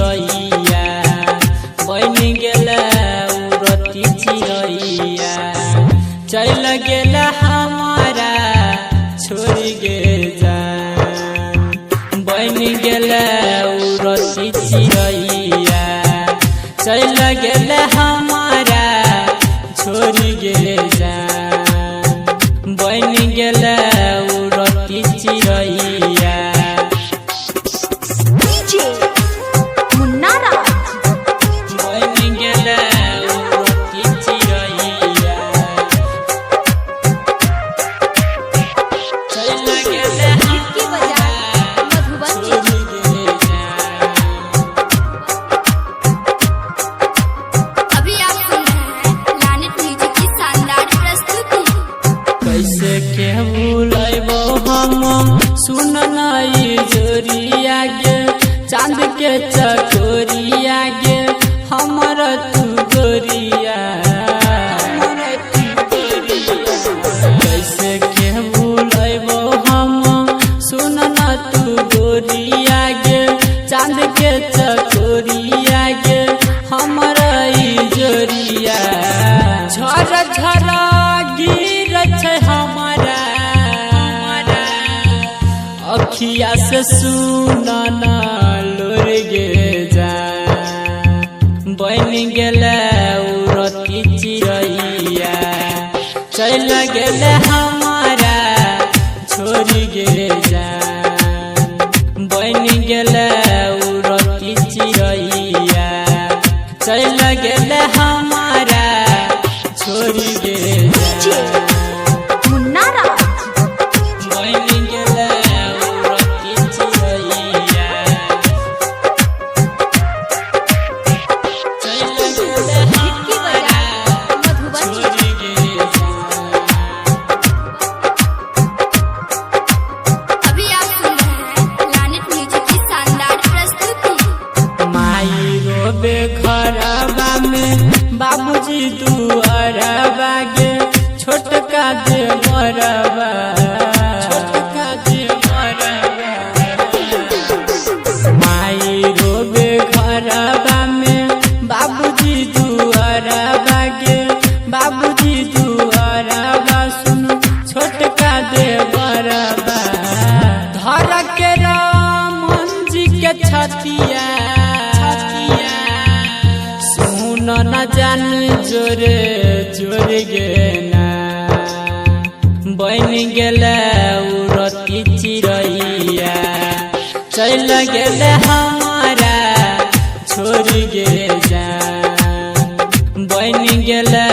चिरैया बन गेला उड़ती चिरैया चल गेला हमारा छोड़ गे जान बन गेला उड़ती चिरैया चल गेला हमारा छोड़ गे जान बन गेला उड़ती चिरैया कैसे के भूलैबो हम सुन नई जोरिया गे चांद के चकोरिया गे हमर तू गोरिया कैसे के भूलैबो हम सुन न तू गोरिया गे चांद के चकोरिया गे हमर जोरिया झर झर हमारा अखिया से सुनाना लोर गे जा बन गेला उड़ती चिरैया चल गेला हमारा छोड़ गे जा बन गेला उड़ती चिरैया चल गेला हमारा छोड़ गे जा घरबा में बाबूजी दुआरबा गे छोटका दे मरबा छोटका दे मरबा माई रोबे घरबा में बाबूजी दुआरबा गे बाबूजी दुआरबा सुन छोटका दे मरबा धर के रामन जी के छतिया न जान जोरे जोर गे ना बन गेला उड़ती चिरैया चल गेला हमारा छोड़ गे जान बन गेला